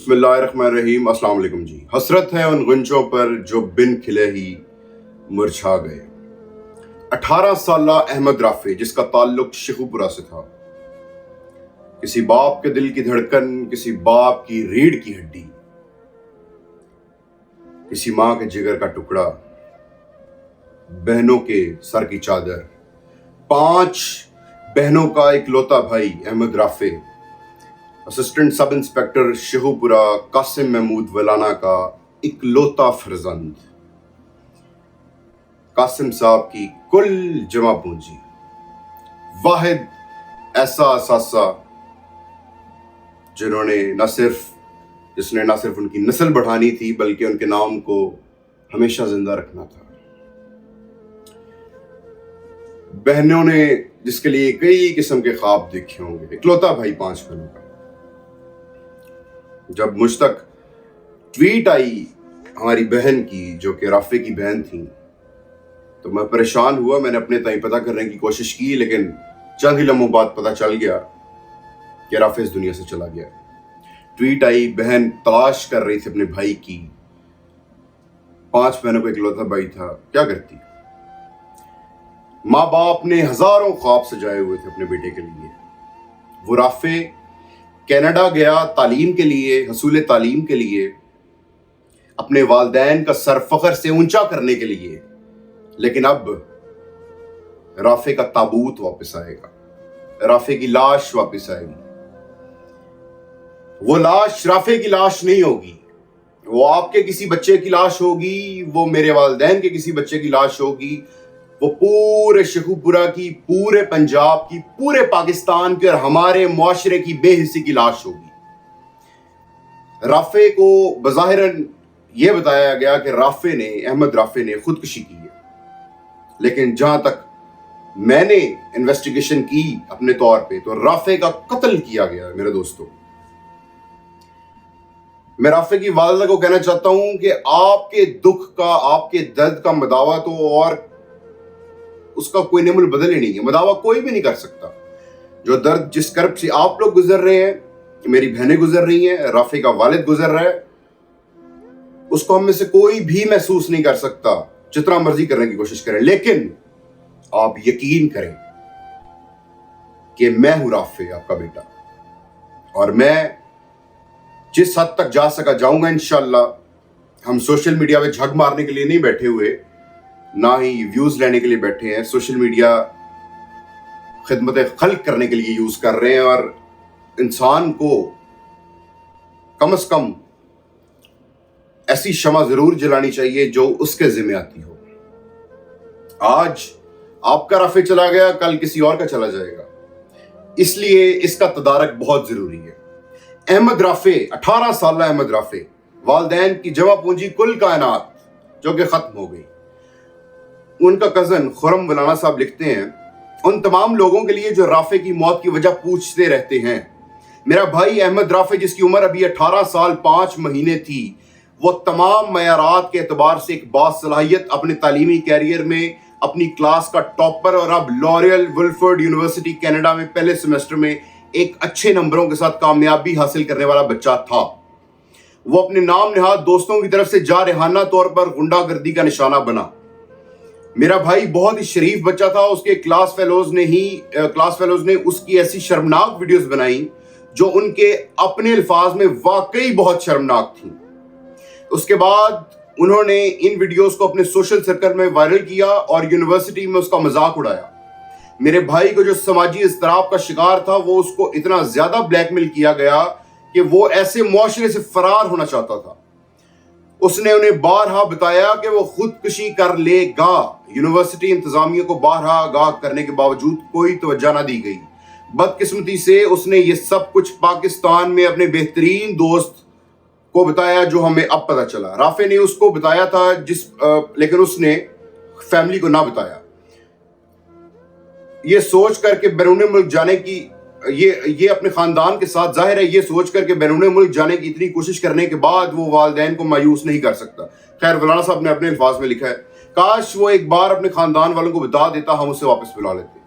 बिस्मिल्लाहिर्रहमानिर्रहीम। अस्सलाम वालेकुम जी। हसरत है उन गुंजों पर जो बिन खिले ही मुरझा गए। 18 साला अहमद राफे, जिसका ताल्लुक शेखुपुरा से था, किसी बाप के दिल की धड़कन, किसी बाप की रीढ़ की हड्डी, किसी माँ के जिगर का टुकड़ा, बहनों के सर की चादर, 5 बहनों का इकलौता भाई Ahmed Rafay, assistant sub inspector Sheikhupura Qasim Mahmood वलाना का इकलौता फर्जंद, कासिम साहब की कुल जमा पूंजी, वाहिद ऐसा असासा जिसने न सिर्फ उनकी नस्ल बढ़ानी थी बल्कि उनके नाम को हमेशा जिंदा रखना था। बहनों ने जिसके लिए कई किस्म के ख्वाब देखे होंगे, इकलौता भाई 5 बहनों का। जब मुझ तक ट्वीट आई हमारी बहन की, जो कि राफे की बहन थी, तो मैं परेशान हुआ। मैंने अपने ताई पता करने की कोशिश की, लेकिन चंद ही लम्हों बाद पता चल गया कि राफे इस दुनिया से चला गया। ट्वीट आई, बहन तलाश कर रही थी अपने भाई की, 5 बहनों को इकलौता भाई था, क्या करती। माँ बाप ने हजारों ख्वाब सजाए हुए थे अपने बेटे के लिए। वो राफे कनाडा गया तालीम के लिए, हसूल तालीम के लिए, अपने वालिदैन का सर फख्र से ऊंचा करने के लिए। लेकिन अब राफे का ताबूत वापस आएगा, राफे की लाश वापस आएगी। वो लाश राफे की लाश नहीं होगी, वो आपके किसी बच्चे की लाश होगी, वो मेरे वालिदैन के किसी बच्चे की लाश होगी, वो पूरे शेखुपुरा की, पूरे पंजाब की, पूरे पाकिस्तान की और हमारे मुआशरे की बेहिस्सी की लाश होगी। राफे को बज़ाहिरन यह बताया गया कि अहमद राफे ने खुदकुशी की है, लेकिन जहां तक मैंने इन्वेस्टिगेशन की अपने तौर पे, तो राफे का कत्ल किया गया। मेरे दोस्तों, मैं राफे की वालिदा को कहना चाहता हूं कि आपके दुख का, आपके दर्द का मदावा तो और उसका कोई नेमुल बदल ही नहीं है, मदावा कोई भी नहीं कर सकता। जो दर्द, जिस कर्ब से आप लोग गुजर रहे हैं, मेरी बहनें गुजर रही हैं, राफे का वालिद गुजर रहा है, उसको हम में से कोई भी महसूस नहीं कर सकता, जितना मर्जी करने की कोशिश करें। लेकिन आप यकीन करें कि मैं हूं राफे, आपका बेटा, और मैं जिस हद तक जा सका जाऊंगा इंशाअल्लाह। हम सोशल मीडिया पे झग मारने के लिए नहीं बैठे हुए, ना ही व्यूज लेने के लिए बैठे हैं। सोशल मीडिया खिदमत खल्क करने के लिए यूज कर रहे हैं, और इंसान को कम से कम ऐसी शमा जरूर जलानी चाहिए जो उसके जिम्मे आती हो। आज आपका राफे चला गया, कल किसी और का चला जाएगा, इसलिए इसका तदारक बहुत जरूरी है। अहमद राफे, 18 साल अहमद राफे, वालिदैन की जमा पूंजी कुल कायनात, जो कि खत्म हो गई। उनका कजन खुरम वलाना साहब लिखते हैं, उन तमाम लोगों के लिए जो राफे की मौत की वजह पूछते रहते हैं, मेरा भाई अहमद राफे, जिसकी उम्र अभी 18 साल 5 महीने थी, वो तमाम मयारात के एतबार से एक बासलाहियत, अपने तालीमी कैरियर में अपनी क्लास का टॉपर, और अब लॉरियल विल्फर्ड यूनिवर्सिटी कनाडा में पहले सेमेस्टर में एक अच्छे नंबरों के साथ कामयाबी हासिल करने वाला बच्चा था। वो अपने नाम निहाद दोस्तों की तरफ से जारहाना तौर पर गुंडागर्दी का निशाना बना। मेरा भाई बहुत ही शरीफ बच्चा था। उसके क्लास फेलोज ने उसकी ऐसी शर्मनाक वीडियोस बनाई जो उनके अपने अल्फाज में वाकई बहुत शर्मनाक थी। उसके बाद उन्होंने इन वीडियोस को अपने सोशल सर्कल में वायरल किया और यूनिवर्सिटी में उसका मजाक उड़ाया। मेरे भाई को, जो समाजी इज़्तिराब का शिकार था, वो उसको इतना ज्यादा ब्लैकमेल किया गया कि वो ऐसे मुआशरे से फरार होना चाहता था। उसने उन्हें बारहा बताया कि वो खुदकुशी कर लेगा। यूनिवर्सिटी इंतजामिया को बारहा आगाह करने के बावजूद कोई तवज्जो न दी गई। बदकिस्मती से उसने ये सब कुछ पाकिस्तान में अपने बेहतरीन दोस्त को बताया, जो हमें अब पता चला। राफे ने उसको बताया था, लेकिन उसने फैमिली को ना बताया। ये सोच करके बैरून मुल्क जाने की, ये अपने खानदान के साथ, जाहिर है, ये सोच करके बैरून मुल्क जाने की इतनी कोशिश करने के बाद वो वालिदैन को मायूस नहीं कर सकता। खैर, वलाना साहब ने अपने अल्फाज में लिखा है, काश वो एक बार अपने खानदान वालों को बता देता, हम उसे वापस बुला लेते।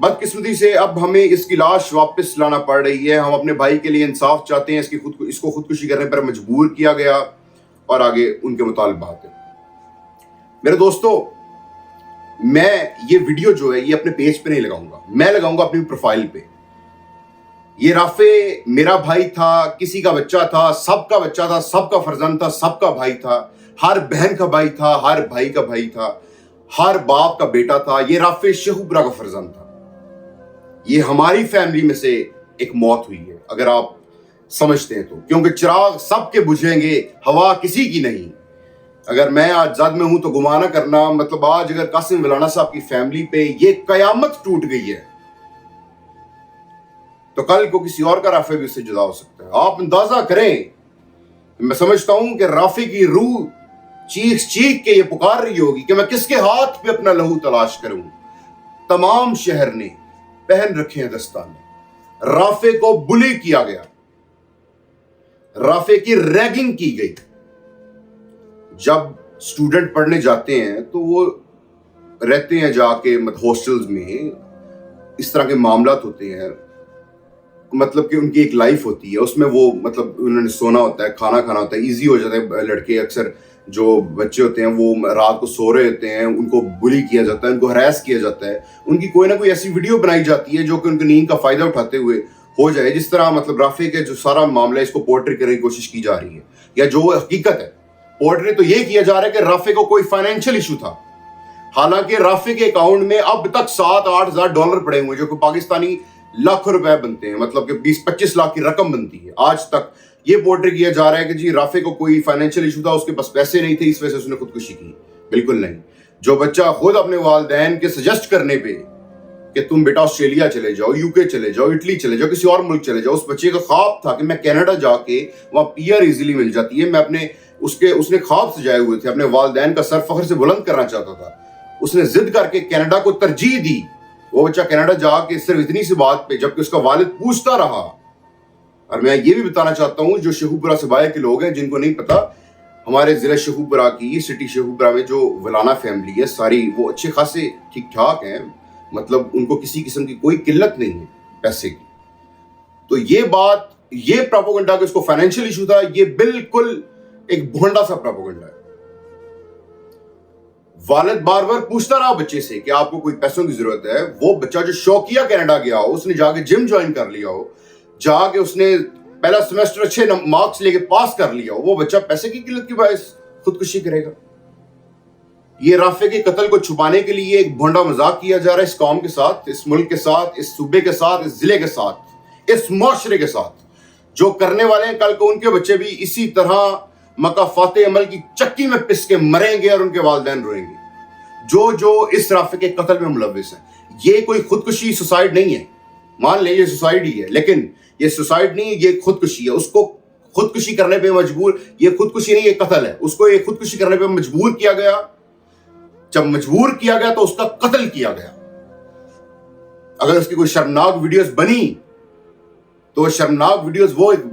बदकिस्मती से अब हमें इसकी लाश वापस लाना पड़ रही है। हम अपने भाई के लिए इंसाफ चाहते हैं, इसको खुदकुशी करने पर मजबूर किया गया और आगे उनके मुतालबात है। मेरे दोस्तों, मैं ये वीडियो जो है ये अपने पेज पे नहीं लगाऊंगा, मैं लगाऊंगा अपनी प्रोफाइल पे। ये राफे मेरा भाई था, किसी का बच्चा था, सबका बच्चा था, सबका फर्जंद था, सबका भाई था, हर बहन का भाई था, हर भाई का भाई था, हर बाप का बेटा था। ये राफे शहूबरा का फर्जंद था। ये हमारी फैमिली में से एक मौत हुई है, अगर आप समझते हैं तो, क्योंकि चिराग सबके बुझेंगे, हवा किसी की नहीं। अगर मैं आज जद में हूं तो गुमाना करना, मतलब आज अगर कासिम विलाना साहब की फैमिली पे ये कयामत टूट गई है तो कल को किसी और का राफे भी उससे जुदा हो सकता है। आप अंदाजा करें, मैं समझता हूं कि राफे की रूह चीख चीख के ये पुकार रही होगी कि मैं किसके हाथ पे अपना लहू तलाश करूं। तमाम शहर ने पहन रखे हैं दस्ताने। राफे को बुली किया गया, राफे की रैगिंग की गई। जब स्टूडेंट पढ़ने जाते हैं तो वो रहते हैं जाके हॉस्टल्स में, इस तरह के मामलात होते हैं, मतलब कि उनकी एक लाइफ होती है, उसमें वो मतलब उन्होंने सोना होता है, खाना खाना होता है, इजी हो जाता है। लड़के अक्सर जो बच्चे होते हैं वो रात को सो रहे होते हैं, उनको बुली किया जाता है, उनको हरास किया जाता है, उनकी कोई ना कोई ऐसी वीडियो बनाई जाती है जो कि उनकी नींद का फायदा उठाते हुए हो जाए। जिस तरह मतलब राफे के जो सारा मामला है इसको पोर्ट्रे करने की कोशिश की जा रही है, या जो हकीकत है पोर्ट्रे तो ये किया जा रहा है कि राफे को कोई फाइनेंशियल इशू था। हालांकि राफे के अकाउंट में अब तक $7-8,000 पड़े हुए, जो कि पाकिस्तानी लाखों रुपए बनते हैं, मतलब कि 20-25 लाख की रकम बनती है। आज तक ये पोर्ट्रे किया जा रहा है कि जी राफे को कोई फाइनेंशियल इशू था, उसके पास पैसे नहीं थे, इस वजह से उसने खुदकुशी की। बिल्कुल नहीं। जो बच्चा खुद अपने वालिदैन के सजेस्ट करने पे कि तुम बेटा ऑस्ट्रेलिया चले जाओ, यूके चले जाओ, इटली चले जाओ, किसी और मुल्क चले जाओ, उस बच्चे का ख्वाब था कि मैं कनाडा जाके वहां पीआर इजीली मिल जाती है, मैं अपने उसने ख्वाब सजाए हुए थे, अपने वालिदैन का सर फख्र से बुलंद करना चाहता था। उसने जिद करके कनाडा को तरजीह दी। वो बच्चा कनाडा जाके सिर्फ इतनी सी बात पे, जबकि उसका वालिद पूछता रहा। और मैं ये भी बताना चाहता हूँ, जो शहूबरा सबाया के लोग हैं जिनको नहीं पता, हमारे जिला शहूबरा की सिटी शहूबरा में जो विलाना फैमिली है सारी, वो अच्छे खासे ठीक ठाक हैं, मतलब उनको किसी किस्म की कोई किल्लत नहीं है पैसे की। तो ये बात, ये प्रोपेगेंडा कि उसको फाइनेंशियल इशू था, ये बिल्कुल एक भोंडा सा प्रोपेगेंडा है। वालिद बार बार पूछता रहा बच्चे से कि आपको कोई पैसों की जरूरत है। वो बच्चा जो शौकिया कनाडा गया हो, उसने जाके जिम ज्वाइन कर लिया हो, जाके उसने पहला सेमेस्टर अच्छे मार्क्स लेके पास कर लिया हो, वो बच्चा पैसे की किल्लत की बायस खुदकुशी करेगा। ये राफे के कत्ल को छुपाने के लिए एक भोंडा मजाक किया जा रहा है इस कौम के साथ, इस मुल्क के साथ, इस सूबे के साथ, इस जिले के साथ, इस मुआशरे के साथ। जो करने वाले हैं कल को उनके बच्चे भी इसी तरह मकाफाते अमल की चक्की में पिस के मरेंगे और उनके वालिदैन रोएंगे, जो इस राफे के कत्ल में मुलव्विस है। ये कोई खुदकुशी सुसाइड नहीं है, मान ले ये सुसाइड ही है, लेकिन ये सुसाइड नहीं, ये खुदकुशी है। उसको खुदकुशी करने पे मजबूर, ये खुदकुशी नहीं, ये कत्ल है। उसको ये खुदकुशी करने पे मजबूर किया गया। जब मजबूर किया गया तो उसका कत्ल किया गया। अगर उसकी कोई शर्मनाक वीडियोस बनी तो शर्मनाक वीडियोस, वो एक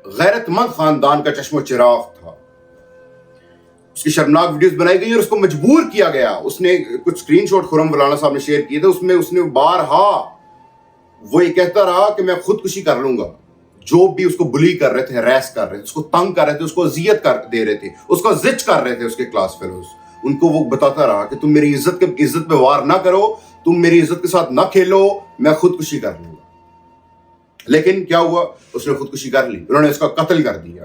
गैरतमंद खानदान का चश्मो चिराग था, उसकी शर्मनाक वीडियोस बनाई गई और उसको मजबूर किया गया। उसने कुछ स्क्रीनशॉट खुरम वलाना साहब ने शेयर किए थे, उसमें उसने बारहा वो ये कहता रहा कि मैं खुदकुशी कर लूंगा। जो भी उसको बुली कर रहे थे, हरास कर रहे थे, उसको तंग कर रहे थे, उसको अजियत कर दे रहे थे, उसको जिच कर रहे थे उसके क्लास फेलोज, उनको वो बताता रहा कि तुम मेरी इज्जत पे वार ना करो, तुम मेरी इज्जत के साथ ना खेलो, मैं खुदकुशी कर लूंगा। लेकिन क्या हुआ, उसने खुदकुशी कर ली, उन्होंने उसका कत्ल कर दिया।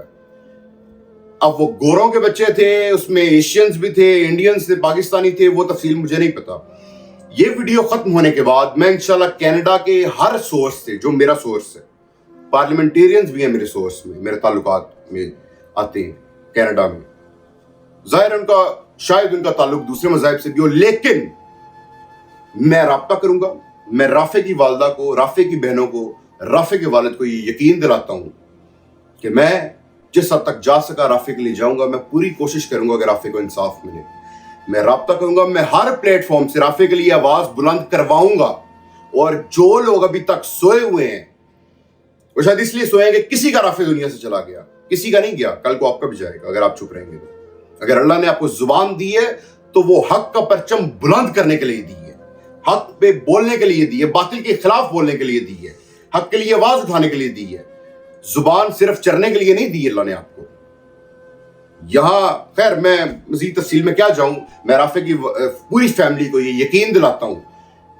अब वो गोरों के बच्चे थे, उसमें एशियंस भी थे, इंडियंस थे, पाकिस्तानी थे, वो तफसील मुझे नहीं पता। ये वीडियो खत्म होने के बाद मैं इंशाल्लाह कनाडा के हर सोर्स से, जो मेरा सोर्स है, पार्लियामेंटेरियंस भी है मेरे सोर्स में, मेरे ताल्लुकात में आते हैं कनाडा में, जाहिर उनका शायद उनका ताल्लुक दूसरे मज़ाहिब से भी हो, लेकिन मैं राब्ता करूंगा। मैं राफे की वालदा को, राफे की बहनों को, राफे के वालिद को ये यकीन दिलाता हूं कि मैं जिस हद तक जा सका राफे के लिए जाऊंगा। मैं पूरी कोशिश करूंगा कि राफे को इंसाफ मिले। मैं राब्ता करूंगा, मैं हर प्लेटफॉर्म से राफे के लिए आवाज बुलंद करवाऊंगा। और जो लोग अभी तक सोए हुए हैं, वो शायद इसलिए सोए हैं कि किसी का राफे दुनिया से चला गया, किसी का नहीं गया, कल को आपका भी जाएगा अगर आप चुप रहेंगे तो। अगर अल्लाह ने आपको जुबान दी है तो वो हक का परचम बुलंद करने के लिए दी है। حق پہ بولنے کے لیے دی ہے, باطل کے خلاف بولنے کے لیے دی ہے, حق کے لیے آواز اٹھانے کے لیے دی ہے. زبان صرف چرنے کے لیے نہیں دی اللہ نے آپ کو. یہاں خیر میں مزید تفصیل میں کیا جاؤں, میں رافع کی پوری فیملی کو یہ یقین دلاتا ہوں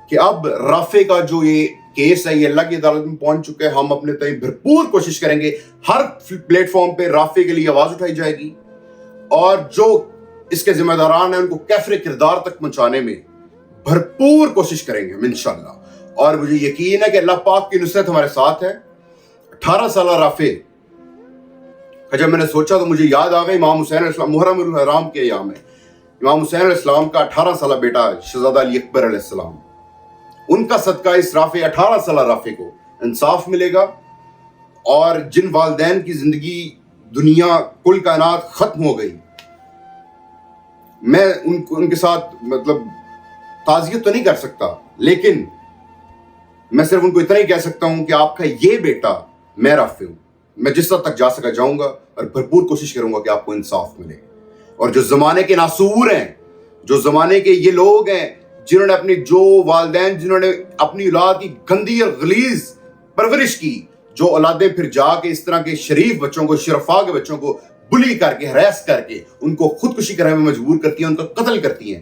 کہ اب رافع کا جو یہ کیس ہے یہ اللہ کی عدالت میں پہنچ چکا ہے. ہم اپنے تئیں بھرپور کوشش کریں گے, ہر پلیٹ فارم پہ رافع کے لیے آواز اٹھائی جائے گی, اور جو اس کے ذمہ داران ہیں ان کو کیفر کردار تک پہنچانے میں بھرپور کوشش کریں گے انشاءاللہ. اور مجھے یقین ہے کہ اللہ پاک کی نصرت ہمارے ساتھ ہے. 18 سالہ رافع, جب میں نے سوچا تو مجھے یاد آ گئی امام حسین علیہ السلام, محرم الحرام کے ایام ہے, امام حسین علیہ السلام کا 18 سالہ بیٹا شہزادہ علی اکبر علیہ السلام, ان کا صدقہ اس رافع 18 سالہ رافع کو انصاف ملے گا. اور جن والدین کی زندگی دنیا کل کائنات ختم ہو گئی, میں ان کے ساتھ مطلب تعزیت تو نہیں کر سکتا, لیکن میں صرف ان کو اتنا ہی کہہ سکتا ہوں کہ آپ کا یہ بیٹا میں رافع ہوں, میں جس حد تک جا سکا جاؤں گا اور بھرپور کوشش کروں گا کہ آپ کو انصاف ملے. اور جو زمانے کے ناسور ہیں, جو زمانے کے یہ لوگ ہیں جنہوں نے اپنی جو والدین جنہوں نے اپنی اولاد کی گندی اور غلیظ پرورش کی, جو اولادیں پھر جا کے اس طرح کے شریف بچوں کو, شرفا کے بچوں کو بلی کر کے, ہراس کر کے ان کو خودکشی کرنے میں مجبور کرتی ہیں, ان کا قتل کرتی ہیں,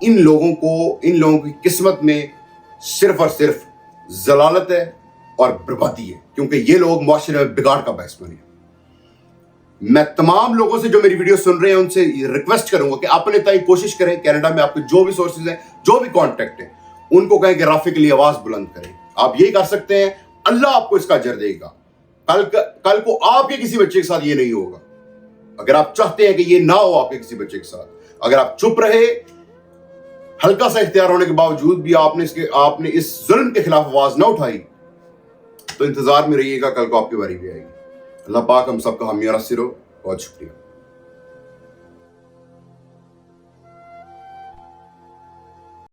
ان لوگوں کی قسمت میں صرف اور صرف ضلالت ہے اور بربادی ہے, کیونکہ یہ لوگ معاشرے میں بگاڑ کا باعث بنے. میں تمام لوگوں سے جو میری ویڈیو سن رہے ہیں ان سے ریکویسٹ کروں گا کہ اپنے تئیں کوشش کریں, کینیڈا میں آپ کے جو بھی سورسز ہیں, جو بھی کانٹیکٹ ہیں, ان کو کہیں کہ رافع کے لیے آواز بلند کریں. آپ یہی کر سکتے ہیں, اللہ آپ کو اس کا اجر دے گا. کل کو آپ کے کسی بچے کے ساتھ یہ نہیں ہوگا. اگر آپ چاہتے ہیں کہ یہ نہ ہو آپ کے کسی بچے کے ساتھ, اگر آپ چپ رہے, ہلکا سا اختیار ہونے کے باوجود بھی آپ نے اس ظلم کے خلاف آواز نہ اٹھائی, تو انتظار میں رہیے گا, کل کو آپ کی باری بھی آئے گی. اللہ پاک ہم سب کا حامی اور ناصر ہو. بہت شکریہ.